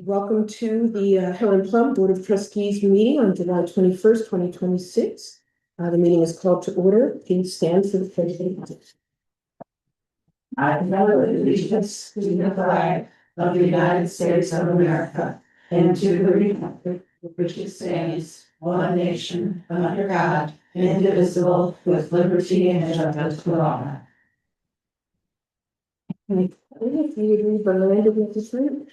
Welcome to the Helen Plum Board of Trustees meeting on July 21st, 2026. The meeting is called to order. Please stand for the pledge of allegiance. I pledge allegiance to the flag of the United States of America and to the republic for which it stands, one nation, under God, indivisible, with liberty and justice for all. If you would read the land of the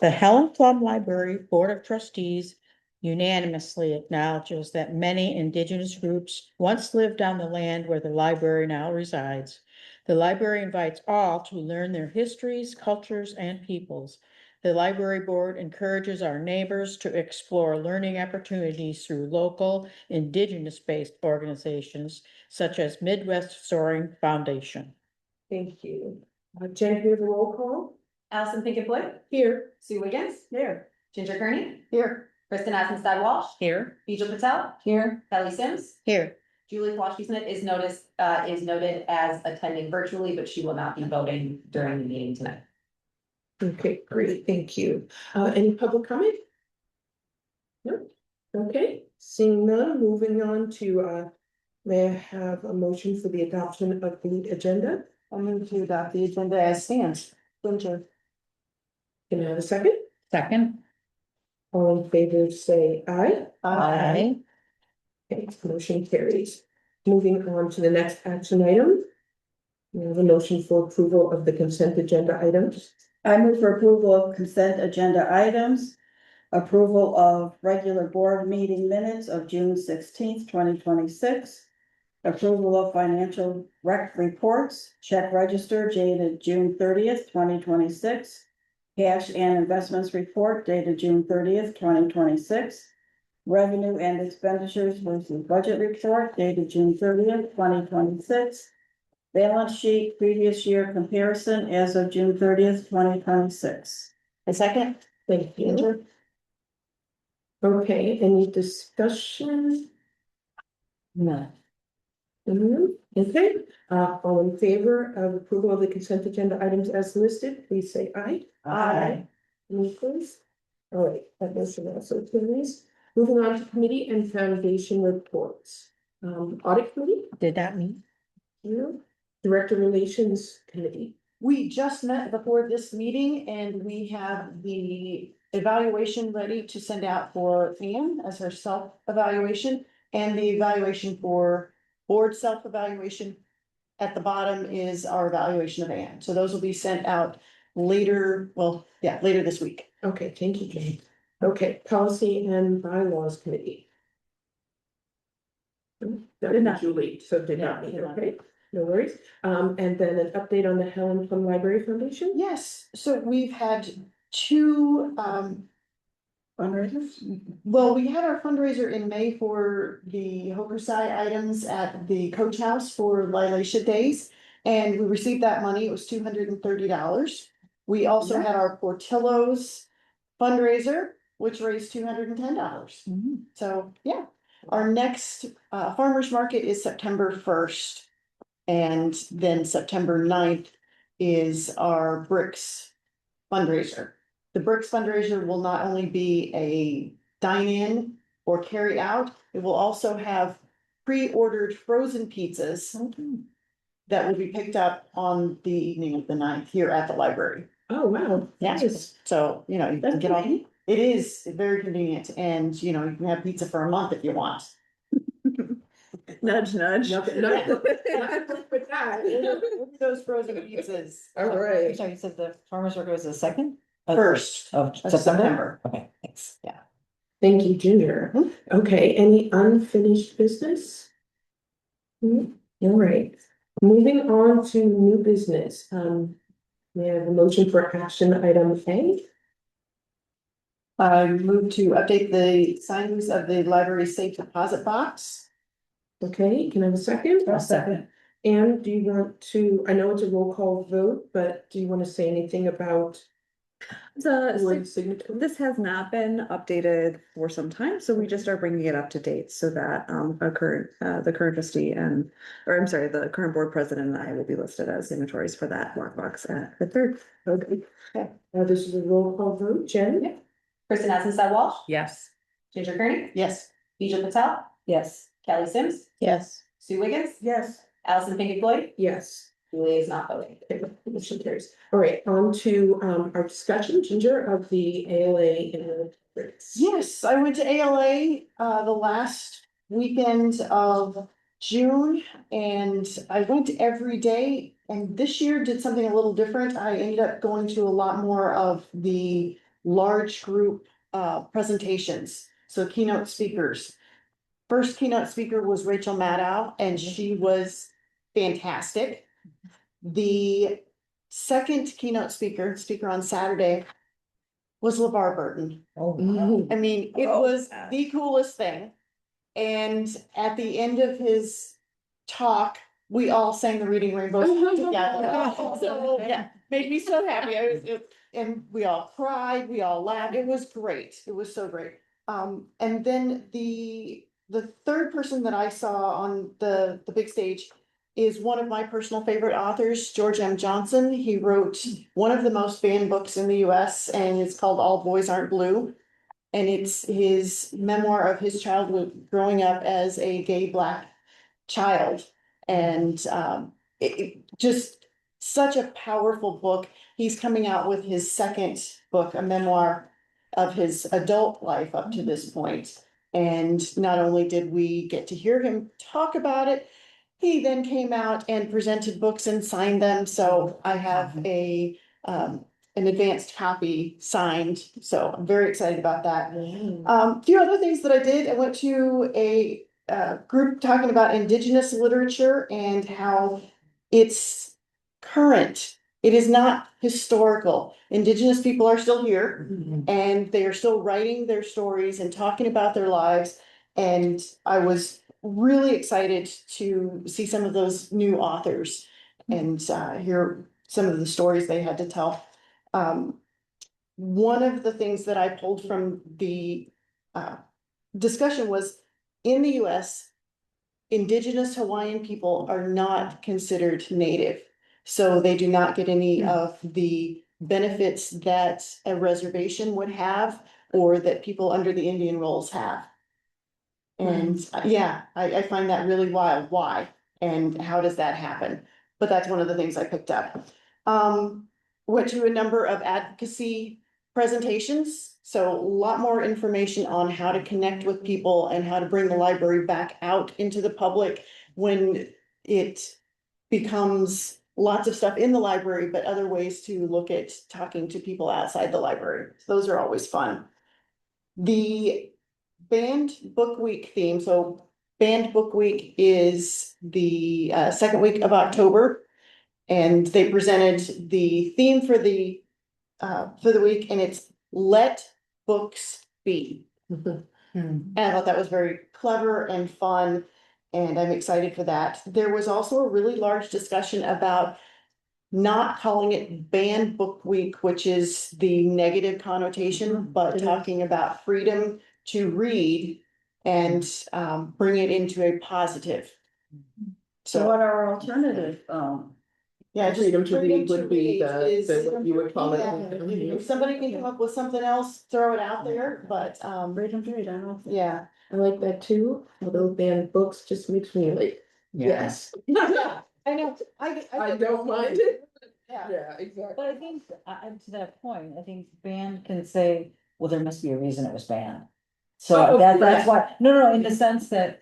The Helen Plum Library Board of Trustees unanimously acknowledges that many indigenous groups once lived on the land where the library now resides. The library invites all to learn their histories, cultures, and peoples. The library board encourages our neighbors to explore learning opportunities through local indigenous-based organizations such as Midwest Soaring Foundation. Thank you. Jen, do you have a roll call? Allison Pinkett-Boyd. Here. Sue Wiggins. There. Ginger Kearney. Here. Kristen Aspenstad-Walsh. Here. Bijal Patel. Here. Kelly Sims. Here. Julie Washington is noted as attending virtually, but she will not be voting during the meeting tonight. Okay, great. Thank you. Any public comment? No. Okay, seeing none, moving on to may I have a motion for the adoption of the agenda? I'll move to adopt the agenda as stands. Ginger. Can I have a second? Second. All in favor, say aye. Aye. Okay, motion carries. Moving on to the next action item. We have a motion for approval of the consent agenda items. I move for approval of consent agenda items. Approval of regular board meeting minutes of June 16th, 2026. Approval of financial reports, check register dated June 30th, 2026. Cash and investments report dated June 30th, 2026. Revenue and expenditures versus budget report dated June 30th, 2026. Balance sheet previous year comparison as of June 30th, 2026. A second. Thank you. Okay, any discussion? No. Okay, all in favor of approval of the consent agenda items as listed, please say aye. Aye. Any opposed? All right, that motion also carries. Moving on to committee and foundation reports. Audit committee, Did that meet? you, Director Relations Committee. We just met before this meeting and we have the evaluation ready to send out for Anne as her self-evaluation and the evaluation for board self-evaluation. At the bottom is our evaluation of Anne. So those will be sent out later, later this week. Okay, thank you, Jane. Okay, Policy and Bylaws Committee. Did not Julie, so did not meet, did not. okay, no worries. And then an update on the Helen Plum Library Foundation? Yes, so we've had two Fundraisers? well, we had our fundraiser in May for the Hokusai items at the Coach House for Lilacia Days. And we received that money. It was $230. We also had our Portillo's fundraiser, which raised $210. So, yeah, our next farmer's market is September 1st. And then September 9th is our Bricks fundraiser. The Bricks fundraiser will not only be a dine-in or carry out, it will also have pre-ordered frozen pizzas that will be picked up on the evening of the 9th here at the library. Oh, wow. Yes, so, you know, you can get all, it is very convenient and, you know, you can have pizza for a month if you want. Nudge, nudge. With that. Those frozen pizzas. All right. Sorry, you said the farmer's market was the second? First Of of September? September. Okay, thanks. Yeah. Thank you, Ginger. Okay, any unfinished business? All right, moving on to new business. We have a motion for action item A. I move to update the signings of the library safe deposit box. Okay, can I have a second? I'll second. And do you want to, I know it's a roll call vote, but do you want to say anything about Board signature. This has not been updated for some time, so we just are bringing it up to date so that the current trustee the current board president and I will be listed as signatories for that lockbox at the third. Okay. This is a roll call vote. Jen? Kristen Walsh, Yes. Ginger Kearney, Yes. Bijal Patel, Yes. Kelly Sims, Yes. Sue Wiggins, Yes. Allison Pinky Floyd, Yes. Julie is not voting. Okay, motion carries. All right, on to our discussion, Ginger, of the ALA and rates. Yes, I went to ALA the last weekend of June and I went every day. And this year did something a little different. I ended up going to a lot more of the large group presentations, so keynote speakers. First keynote speaker was Rachel Maddow, and she was fantastic. The second keynote speaker on Saturday was LeVar Burton. Mhm. I mean, it Oh, was gosh. the coolest thing. And at the end of his talk, we all sang the Reading Rainbow together. So, yeah, made me so happy. And we all cried, we all laughed. It was great. It was so great. And then the third person that I saw on the big stage is one of my personal favorite authors, George M. Johnson. He wrote one of the most banned books in the US, and it's called All Boys Aren't Blue. And it's his memoir of his childhood growing up as a gay Black child. And it just such a powerful book. He's coming out with his second book, a memoir of his adult life up to this point. And not only did we get to hear him talk about it, he then came out and presented books and signed them. So I have an advanced copy signed, so I'm very excited about that. Few other things that I did, I went to a group talking about Indigenous literature and how it's current. It is not historical. Indigenous people are still here and they are still writing their stories and talking about their lives. And I was really excited to see some of those new authors and hear some of the stories they had to tell. One of the things that I pulled from the discussion was in the US, Indigenous Hawaiian people are not considered native. So they do not get any of the benefits that a reservation would have or that people under the Indian rolls have. And yeah, I find that really wild. Why? And how does that happen? But that's one of the things I picked up. Went to a number of advocacy presentations, so a lot more information on how to connect with people and how to bring the library back out into the public when it becomes lots of stuff in the library, but other ways to look at talking to people outside the library. So those are always fun. The Banned Book Week theme, so Banned Book Week is the second week of October. And they presented the theme for the week, and it's Let Books Be. And I thought that was very clever and fun, and I'm excited for that. There was also a really large discussion about not calling it Banned Book Week, which is the negative connotation, but talking about freedom to read and bring it into a positive. So what are alternative, Yeah, just Freedom to read would be is- what you would call it. Yeah, if somebody can come up with something else, throw it out there, but freedom to read, I don't know. yeah. I like that too, although banned books just makes me like, yes. I know, I don't mind it. Yeah. Yeah, exactly. But I think, to that point, I think banned can say, well, there must be a reason it was banned. So Oh, of that's course. why, no, in the sense that.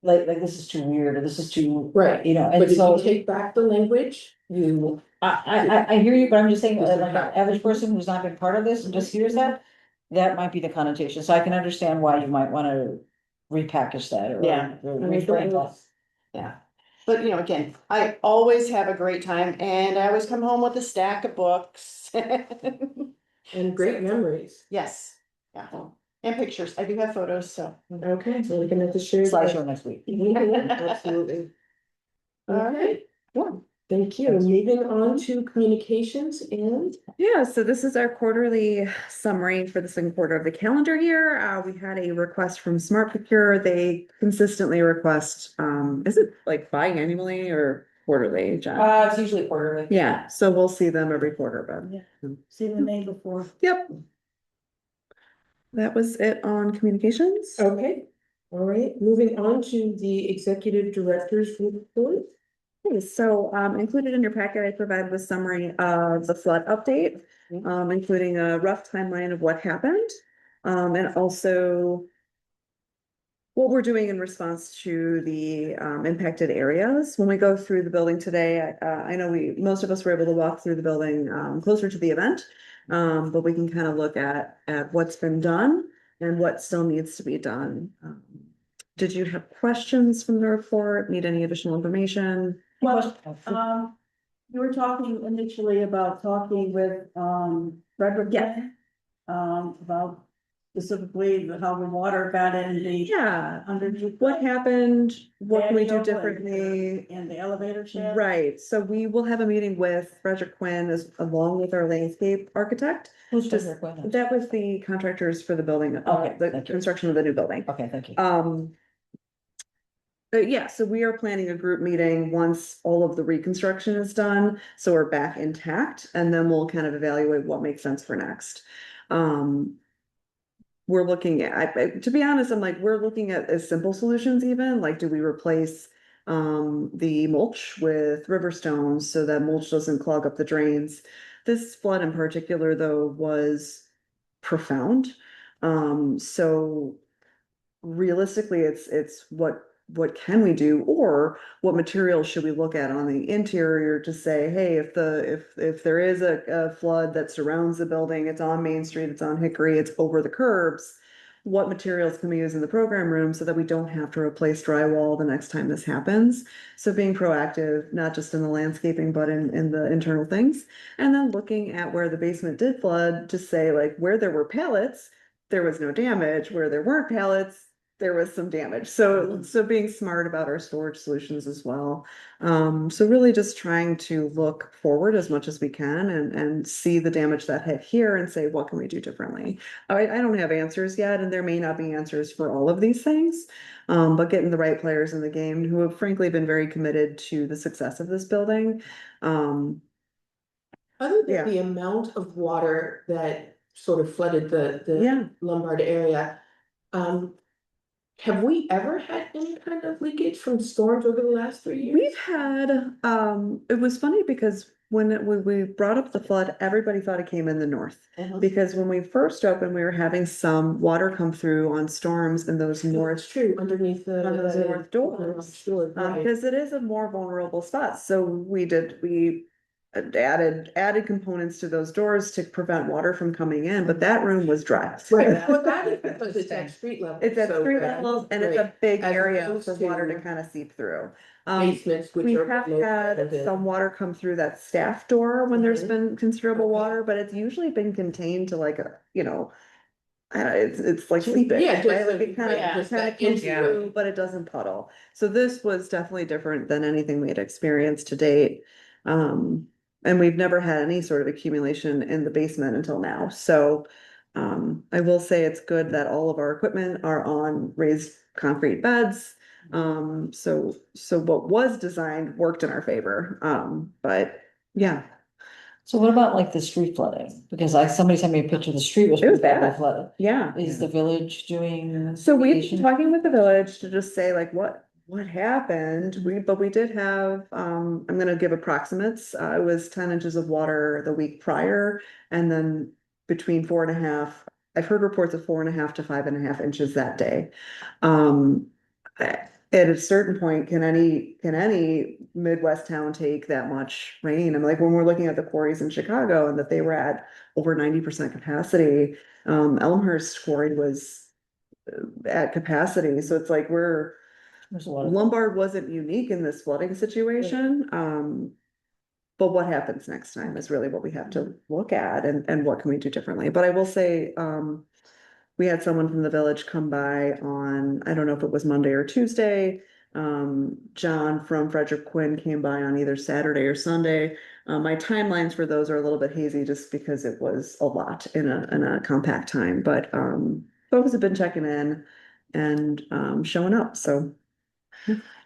Like this is too weird, or this is too. Right, You know, but and if so. you take back the language, you, I hear you, but I'm just saying, Just like, an average person who's not been part of this and just hears that. That might be the connotation, so I can understand why you might wanna repackage that or. Yeah. or reframe that. Yeah, but again, I always have a great time and I always come home with a stack of books. and great memories. Yes, yeah, and pictures. I do have photos, so. Okay, so we can have to share. Slideshow next week. Absolutely. All right. Okay. Yeah. Thank you. Moving on to communications and Yeah, so this is our quarterly summary for the second quarter of the calendar year. We had a request from Smart Procure. They consistently request, is it like biannually or quarterly, John? It's usually quarterly. Yeah, so we'll see them every quarter, but. See the name before. Yep. That was it on communications. okay. All right, moving on to the executive director's report. Okay, so included in your packet, I provided a summary of the flood update, including a rough timeline of what happened. And also what we're doing in response to the impacted areas. When we go through the building today, I know most of us were able to walk through the building closer to the event. But we can kind of look at what's been done and what still needs to be done. Did you have questions from the report? Need any additional information? Well, you were talking initially about talking with, Frederick. Yeah. About specifically how the water got in the. Yeah, Underneath. what happened? What can we do patio differently? And the elevator shaft. Right, so we will have a meeting with Frederick Quinn along with our landscape architect. Who's Just- Frederick Quinn? That was the contractors for the building, Okay, the thank you. construction of the new building. Okay, thank you. But yeah, so we are planning a group meeting once all of the reconstruction is done, so we're back intact, and then we'll kind of evaluate what makes sense for next. We're looking at, to be honest, I'm like, we're looking at as simple solutions even, like, do we replace the mulch with river stones so that mulch doesn't clog up the drains? This flood in particular, though, was profound. So realistically, it's what can we do, or what materials should we look at on the interior to say, hey, if there is a flood that surrounds the building, it's on Main Street, it's on Hickory, it's over the curbs, what materials can we use in the program room so that we don't have to replace drywall the next time this happens? So being proactive, not just in the landscaping, but in the internal things. And then looking at where the basement did flood to say, like, where there were pallets, there was no damage. Where there weren't pallets, there was some damage. So being smart about our storage solutions as well. So really just trying to look forward as much as we can and see the damage that hit here and say, what can we do differently? I don't have answers yet, and there may not be answers for all of these things. But getting the right players in the game who have frankly been very committed to the success of this building. Other Yeah. than the amount of water that sort of flooded the Yeah. Lombard area, have we ever had any kind of leakage from storms over the last 3 years? We've had, it was funny because when we brought up the flood, everybody thought it came in the north. Because when we first opened, we were having some water come through on storms in those No, north, it's true, underneath the. on those north doors. Sure, right. Because it is a more vulnerable spot. So we added components to those doors to prevent water from coming in, but that room was dry. Right, well, that is because it's at street level. It's at so street that- level and it's right. a big As area opposed for water to to kind of seep through. Basements, which We are. have low had flooded. some water come through that staff door when there's Mhm. been considerable Okay. water, but it's usually been contained to like it's like sleeping, Yeah, just right? Like it kind right, of just comes that into through, but it doesn't puddle. So this was definitely different than anything we had experienced to date. And we've never had any sort of accumulation in the basement until now. So I will say it's good that all of our equipment are on raised concrete beds. So what was designed worked in our favor. But yeah, So what about like the street flooding? Because somebody sent me a picture, the street was It was pretty badly bad. flooded. yeah. Is the village doing? So we've been mitigation? talking with the village to just say like what happened. But we did have, I'm gonna give approximates. It was 10 inches of water the week prior, and then between 4.5. I've heard reports of 4.5 to 5.5 inches that day. At a certain point, can any Midwest town take that much rain? I'm like, when we're looking at the quarries in Chicago and that they were at over 90% capacity, Elmhurst quarry was at capacity, so it's like There's a lot of. Lombard wasn't unique in this flooding situation. But what happens next time is really what we have to look at and what can we do differently. But I will say, we had someone from the village come by on, I don't know if it was Monday or Tuesday, John from Frederick Quinn came by on either Saturday or Sunday. My timelines for those are a little bit hazy just because it was a lot in a compact time, but, folks have been checking in and, showing up, so.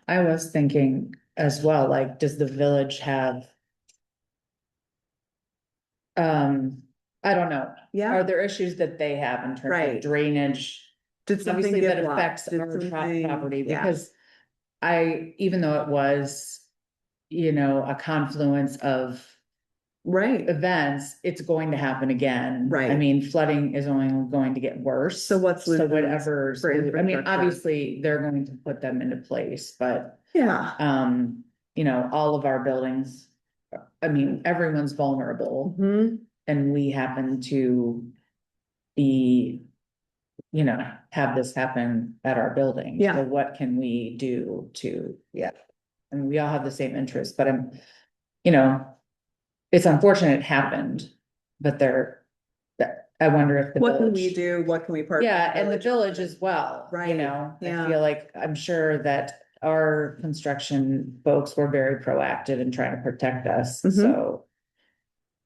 I was thinking as well, like, does the village have? I don't know. Yeah. Are there issues that they have in terms Right. of drainage? Did something Obviously, get that blocked? affects Did our something- property, yeah. because even though it was, a confluence of Right, events, it's going to happen again. I Right. mean, flooding is only going to get worse. So what's So solutions whatever, for I mean, infrastructure? obviously, they're going to put them into place, but, yeah. all of our buildings. I mean, everyone's vulnerable, Mhm. and we happen to be, have this happen at our building. Yeah. So what can we do to, and we all have the same interest, but it's unfortunate it happened, but I wonder if the What can we village. do? What can we partner? Yeah, and the with village as well, Right, I yeah. feel like, I'm sure that our construction folks were very proactive in trying to protect us, Mhm. so.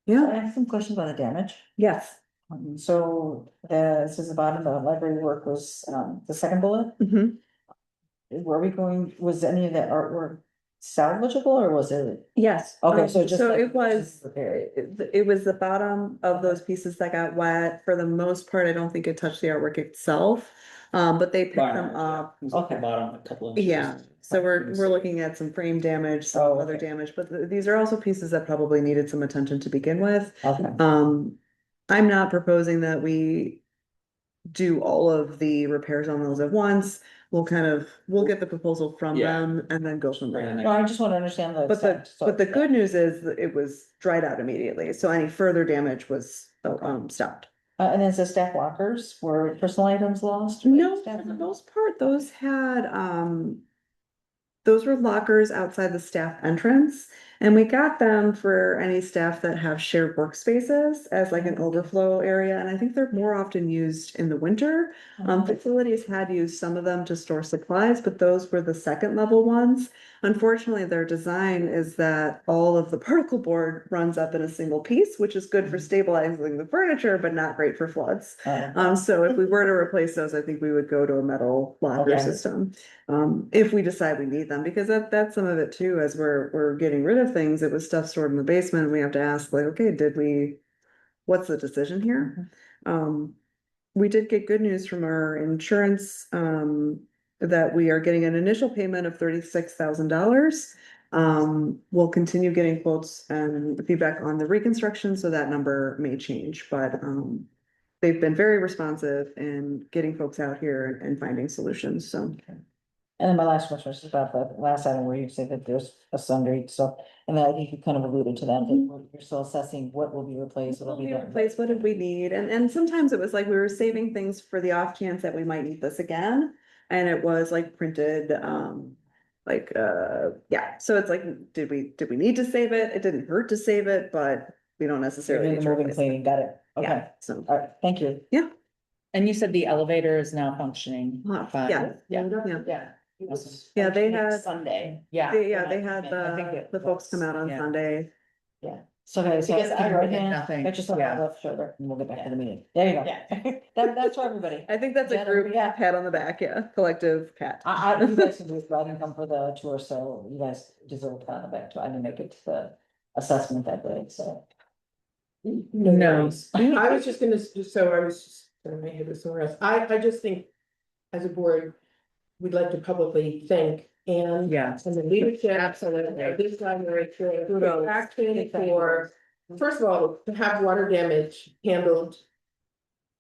Yeah, I have some questions about the damage. yes. So this is the bottom, the library work was, the second bullet. Mhm. Was any of that artwork salvageable or was it? Yes. Okay, so just like- it was, Repaired. it was the bottom of those pieces that got wet. For the most part, I don't think it touched the artwork itself. But they picked them up. Okay. Bottom, a couple inches. Yeah, so we're looking at some frame damage, some Oh, other okay. damage, but these are also pieces that probably needed some attention to begin with. Okay. I'm not proposing that we do all of the repairs on those at once. We'll get the proposal from Yeah. them and then go from there. No, I just want to understand the. But the, extent, so- but the good news is that it was dried out immediately, so any further damage was, stopped. And then the staff lockers, were personal items lost? No, Staff for the members? most part, those were lockers outside the staff entrance. And we got them for any staff that have shared workspaces as like an overflow area, and I think they're more often used in the winter. Facilities had used some of them to store supplies, but those were the second level ones. Unfortunately, their design is that all of the particle board runs up in a single piece, which is good for stabilizing the furniture, but not great for floods. So if we were to replace those, I think we would go to a metal locker Okay. system. If we decide we need them, because that's some of it too, as we're getting rid of things, it was stuff stored in the basement, and we have to ask like, okay, what's the decision here? We did get good news from our insurance, that we are getting an initial payment of $36,000. We'll continue getting quotes and feedback on the reconstruction, so that number may change, but, they've been very responsive in getting folks out here and finding solutions, so. And then my last question was about the last item where you said that there's a sundry stuff, and then I think you kind of alluded to that, that you're still assessing what will be replaced, what will be done. Replace, what did we need? And sometimes it was like we were saving things for the off chance that we might need this again. And it was like printed, yeah, so it's like, did we need to save it? It didn't hurt to save it, but we don't You're necessarily doing need the to moving replace cleaning, it. got it, Yeah, okay, so, all right, thank you. And you said the elevator is now functioning. fine. yeah. Yeah. Yeah. Awesome. Yeah, they Functioning had- Sunday, yeah. They had I think the it folks come was, out on yeah. Sunday. So, okay, so Because I right had hand, nothing, I just have yeah. a left shoulder, and we'll get back to the meeting, there you go. Yeah. That's for everybody. I think that's a Yeah, group yeah. pat on the back, yeah, collective pat. You guys can do it, I didn't come for the tour, so you guys deserve a pat on the back too, I didn't make it to the assessment that day, so. No. I was just gonna, my head was somewhere else. I just think, as a board, we'd like to publicly thank Anne. Yeah. And the leadership. Absolutely. of This library for Kudos. action for, first of all, to have water damage handled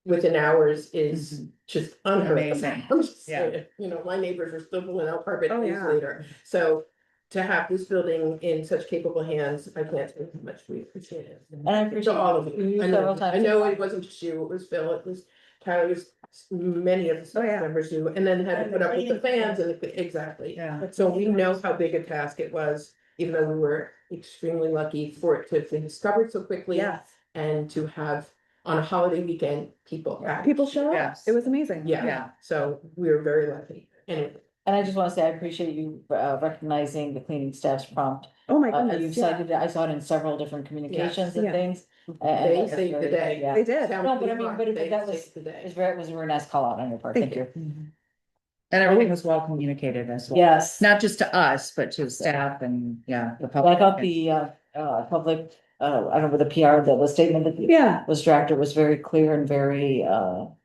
within hours is just unheard of. Amazing. I'm just Yeah. saying, my neighbors are still pulling out carpet Oh, days yeah. later. So to have this building in such capable hands, I can't say how much we appreciate it. And I appreciate To all of you. I several know, times. I know it wasn't just you, it was Phil, it was Tyler, it was many of the staff yeah. members who, and then had to put up with the fans and exactly. Yeah. So we know how big a task it was, even though we were extremely lucky for it to have been discovered so quickly. Yeah, And to have, on a holiday weekend, people. people show up. Yes. It was amazing. Yeah, Yeah. so we were very lucky, anyway. And I just wanna say, I appreciate you recognizing the cleaning staff's prompt. Oh, my You goodness, yeah, cited it, I saw it in several different communications and Yeah. things. They that's saved the very- day. Yeah, they did. No, but I mean, but They that was, saved the day. it was a very nice call out on your part, Thank thank you. And everything was well communicated as well. Yes. Not just to us, but to staff and, yeah, the Well, I public. thought the public, I don't know, the PR, the statement that Yeah, was drafted was very clear and very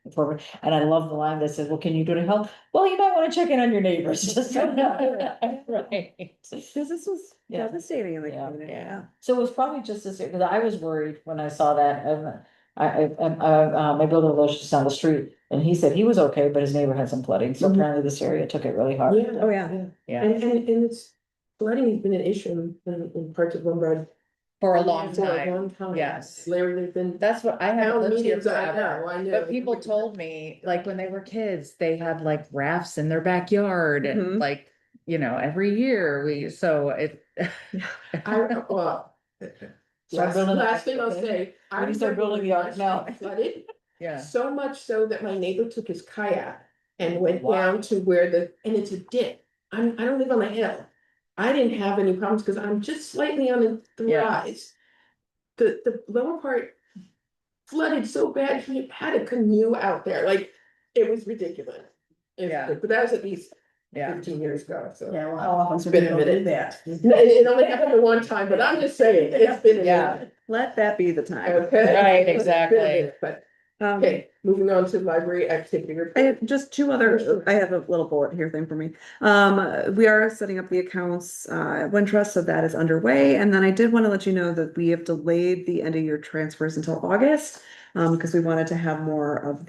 informative. And I love the line that says, well, can you do to help? Well, you might want to check in on your neighbors, just so you know. Right. because this was Yeah. devastating in the Yeah. community, yeah. So it was probably just as, because I was worried when I saw that, and my builder lives just down the street, and he said he was okay, but his neighbor had some flooding, so Mhm. apparently this area took it really hard. Yeah. Oh, yeah. Yeah. And it's, flooding has been an issue in parts of Lombard. For a long For a time. long time. Yes. Larry, they've been. That's what I haven't Town lived here meetings, I forever. know, I know. But people told me, like, when they were kids, they had like rafts in their backyard and Mhm. like, every year so it. Well. Start building- Last thing I'll say. I When you start remember building the when ark my now. street flooded, Yeah. so much so that my neighbor took his kayak and went Wow. down to where and it's a dip. I don't live on a hill. I didn't have any problems because I'm just slightly on the Yeah. rise. The lower part flooded so bad, he had a canoe out there, like, it was ridiculous. Yeah. But that was at least Yeah. 15 years ago, so. Yeah, well, how often It's do been a people do minute. that? It only happened the one time, but I'm just saying, it's been a Yeah. minute. Let that be the time. Okay. Right, It's been a exactly. minute, But, okay, moving on to library activity I report. have just two other, I have a little bullet here thing for me. We are setting up the accounts, Wintrust, so that is underway. And then I did want to let you know that we have delayed the end of year transfers until August. Because we wanted to have more of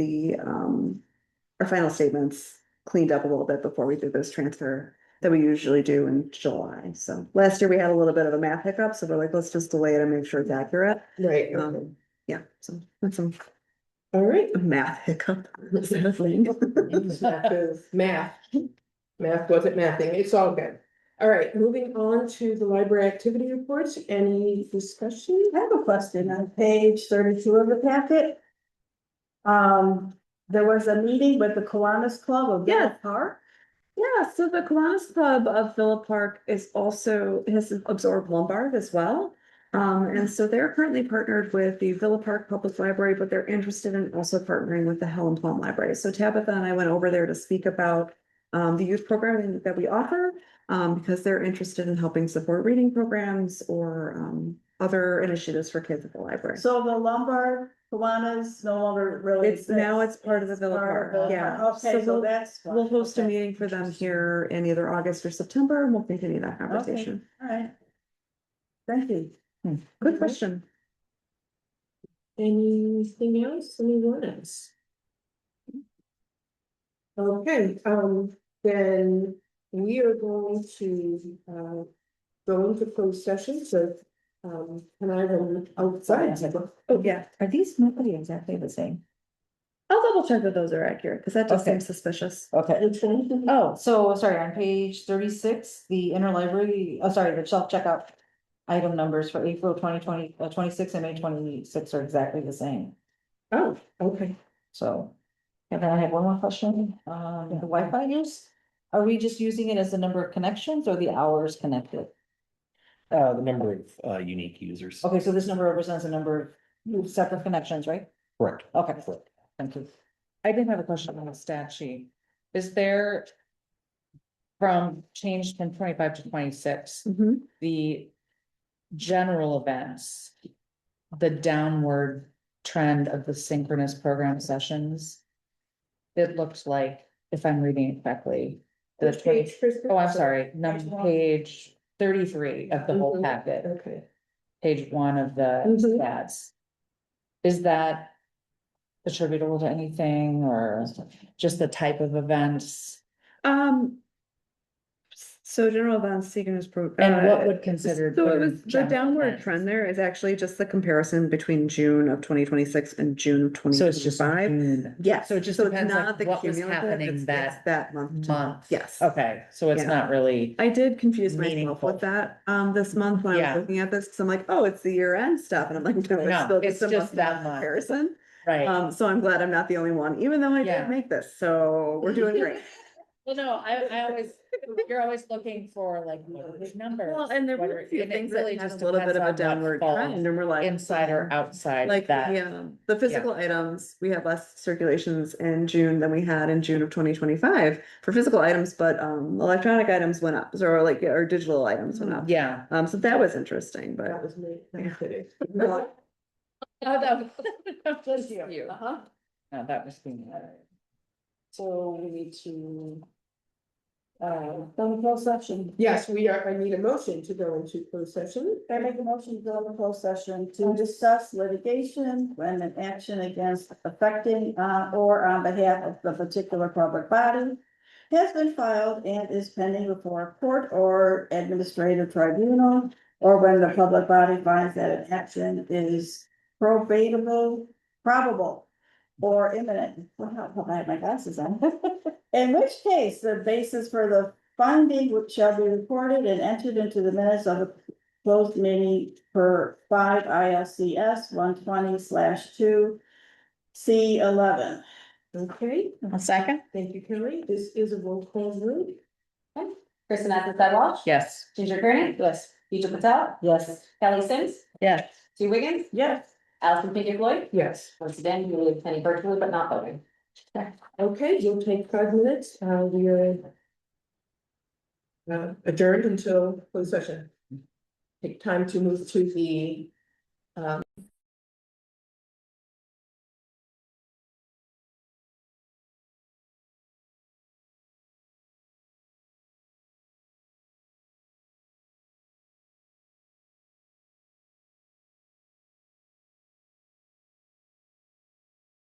our final statements cleaned up a little bit before we do this transfer that we usually do in July. So last year we had a little bit of a math hiccup, so we're like, let's just delay it and make sure it's accurate. Right, Yeah, so that's some all right. math hiccup. Math. Math wasn't mathing, it's all good. All right, moving on to the library activity reports, any discussion? I have a question on page 32 of the packet. There was a meeting with the Kiwanis Club of Yeah. Villa Park. Yeah, so the Kiwanis Club of Villa Park has absorbed Lombard as well. And so they're currently partnered with the Villa Park Public Library, but they're interested in also partnering with the Helen Plum Library. So Tabitha and I went over there to speak about the youth programming that we offer, because they're interested in helping support reading programs or other initiatives for kids at the library. So the Lombard Kiwanis no longer really. Now exists. it's part of the Villa Part of Park, Villa yeah. Park. Okay, so we'll- that's. We'll host a okay. meeting for them here in either August or September, and we'll continue that conversation. All right. Thank you. Good question. Anything else, anyone else? Okay, then we are going to, go into closed session, so, can I have an outside? Oh, yeah. Are these nobody exactly the same? I'll double check that those are accurate, because that just Okay. seems suspicious. Okay. Which one? Oh, so sorry, on page 36, the interlibrary, the self-checkout item numbers for April 26 and May 26 are exactly the same. Oh, okay. So, and then I have one more question, the Wi-Fi use. Are we just using it as the number of connections or the hours connected? The number of unique users. Okay, so this number represents a number of separate connections, right? Correct. Okay, thank you. I did have a question on the stat sheet. Is there? From change from 25 to 26, Mhm. the general events. The downward trend of the synchronous program sessions. It looks like, if I'm reading it correctly. The Which page, Kristen? Oh, I'm sorry, page 33 of the whole Mhm. packet, Okay. page 1 of the Mhm. stats. Is that attributable to anything or just the type of events? So general events, synchronous And what would consider So it was, the general downward events? trend there is actually just the comparison between June of 2026 and June of So it's just 2025. June. Yes, So it just so it's depends not like the what was cumulative, happening it's that that month to month. Yes. Okay, so it's Yeah. not really, I did confuse myself Meaningful. with that, this month when I Yeah. was looking at this, because I'm like, oh, it's the year end stuff, and I'm like, no, No, it's still it's just a just that month month. comparison. right, So I'm glad I'm not the only one, even though I Yeah. did make this, so we're doing great. Well, no, I always, you're always looking for like big numbers. Well, and there were whether- a few and it things that really had a just little bit of a depends on what downward falls trend, and we're like. Inside or outside Like, that. the physical items, we had less circulations in June than we had in June of 2025 for physical items, but electronic items went up, or like, or digital items went up. Yeah. So that was interesting, That but was me. I'm kidding. Oh, that was you. Uh-huh. No, that was me. So we need to. Go to closed session. Yes, we are, I need a motion to go into closed session. I make a motion to go into closed session to discuss litigation when an action against affecting, or on behalf of the particular public body has been filed and is pending before a court or administrative tribunal, or when the public body finds that an action is probable, or imminent. Well, I have my glasses on. In which case, the basis for the finding which shall be recorded and entered into the minutes of a closed meeting per 5 ILCS 120/2 C11. Okay, A second? thank you, Kelly. This is a roll call vote. Kristen Walsh. Yes. Ginger Kearney. Yes. Deidre Patel. Yes. Kelly Sims. Yes. Sue Wiggins. Yes. Allison Pinky Floyd. Yes. Once again, we attending virtually but not voting. Okay, you'll take 5 minutes. We are adjourned until closed session. Take time to move to the